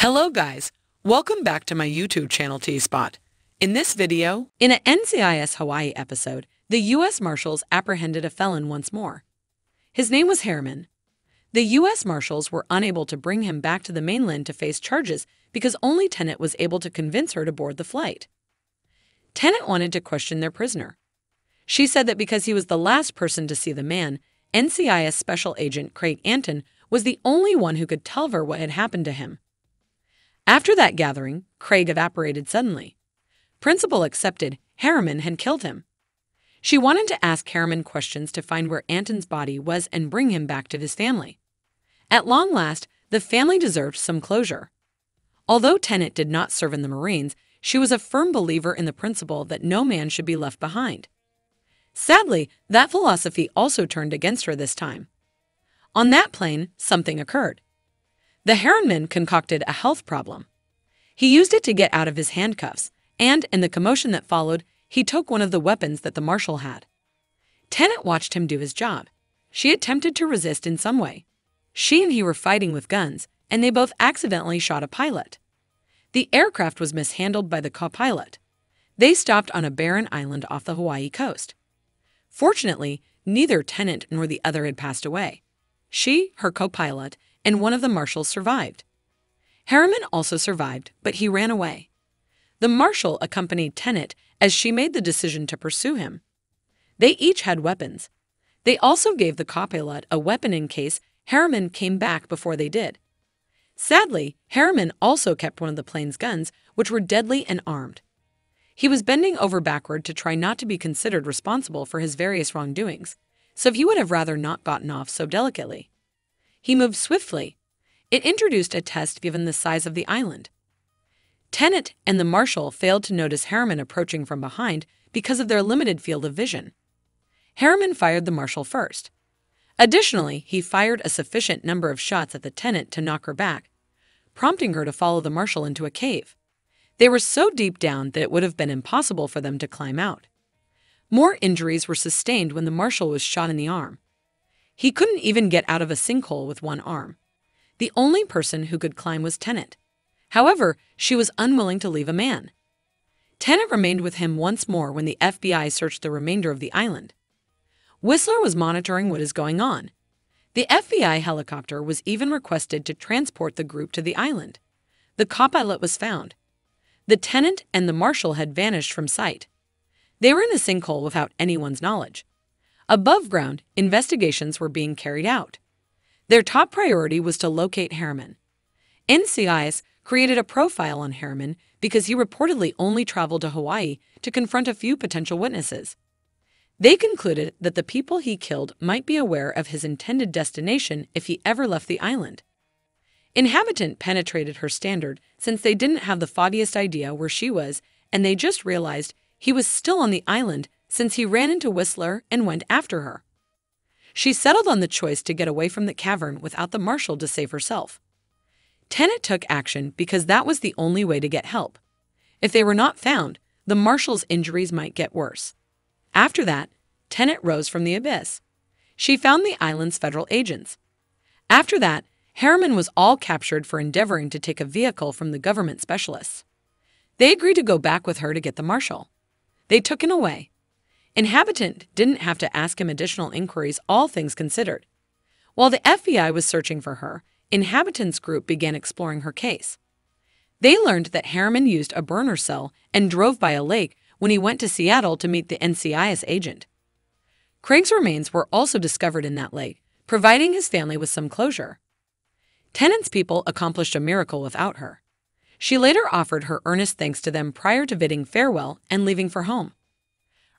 Hello guys, welcome back to my YouTube channel T-Spot. In this video, in an NCIS Hawaii episode, the U.S. Marshals apprehended a felon once more. His name was Harriman. The U.S. Marshals were unable to bring him back to the mainland to face charges because only Tennant was able to convince her to board the flight. Tennant wanted to question their prisoner. She said that because he was the last person to see the man, NCIS Special Agent Craig Anton was the only one who could tell her what had happened to him. After that gathering, Craig evaporated suddenly. Principal accepted Harriman had killed him. She wanted to ask Harriman questions to find where Anton's body was and bring him back to his family. At long last, the family deserved some closure. Although Tennant did not serve in the Marines, she was a firm believer in the principle that no man should be left behind. Sadly, that philosophy also turned against her this time. On that plane, something occurred. The Harriman concocted a health problem. He used it to get out of his handcuffs, and in the commotion that followed, he took one of the weapons that the marshal had. Tennant watched him do his job. She attempted to resist in some way. She and he were fighting with guns, and they both accidentally shot a pilot. The aircraft was mishandled by the co-pilot. They stopped on a barren island off the Hawaii coast. Fortunately, neither Tennant nor the other had passed away. She, her co-pilot, and one of the marshals survived. Harriman also survived, but he ran away. The marshal accompanied Tennant as she made the decision to pursue him. They each had weapons. They also gave the co-pilot a weapon in case Harriman came back before they did. Sadly, Harriman also kept one of the plane's guns, which were deadly and armed. He was bending over backward to try not to be considered responsible for his various wrongdoings, so he would have rather not gotten off so delicately. He moved swiftly. It introduced a test given the size of the island. Tennant and the marshal failed to notice Harriman approaching from behind because of their limited field of vision. Harriman fired the marshal first. Additionally, he fired a sufficient number of shots at the Tennant to knock her back, prompting her to follow the marshal into a cave. They were so deep down that it would have been impossible for them to climb out. More injuries were sustained when the marshal was shot in the arm. He couldn't even get out of a sinkhole with one arm. The only person who could climb was Tennant. However, she was unwilling to leave a man. Tennant remained with him once more when the FBI searched the remainder of the island. Whistler was monitoring what is going on. The FBI helicopter was even requested to transport the group to the island. The co-pilot was found. The Tennant and the marshal had vanished from sight. They were in a sinkhole without anyone's knowledge. Above ground, investigations were being carried out. Their top priority was to locate Harriman. NCIS created a profile on Harriman because he reportedly only traveled to Hawaii to confront a few potential witnesses. They concluded that the people he killed might be aware of his intended destination if he ever left the island. Inhabitant penetrated her standard since they didn't have the foggiest idea where she was, and they just realized he was still on the island since he ran into Whistler and went after her. She settled on the choice to get away from the cavern without the marshal to save herself. Tennant took action because that was the only way to get help. If they were not found, the marshal's injuries might get worse. After that, Tennant rose from the abyss. She found the island's federal agents. After that, Harriman was all captured for endeavoring to take a vehicle from the government specialists. They agreed to go back with her to get the marshal. They took him away. Inhabitant didn't have to ask him additional inquiries, all things considered. While the FBI was searching for her, Inhabitant's group began exploring her case. They learned that Harriman used a burner cell and drove by a lake when he went to Seattle to meet the NCIS agent. Craig's remains were also discovered in that lake, providing his family with some closure. Tennant's people accomplished a miracle without her. She later offered her earnest thanks to them prior to bidding farewell and leaving for home.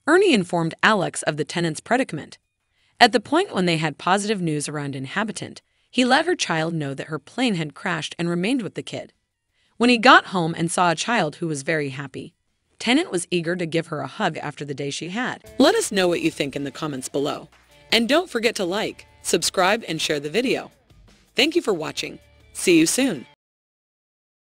Ernie informed Alex of the Tennant's predicament. At the point when they had positive news around Inhabitant, he let her child know that her plane had crashed and remained with the kid. When he got home and saw a child who was very happy, Tennant was eager to give her a hug after the day she had. Let us know what you think in the comments below. And don't forget to like, subscribe, and share the video. Thank you for watching. See you soon.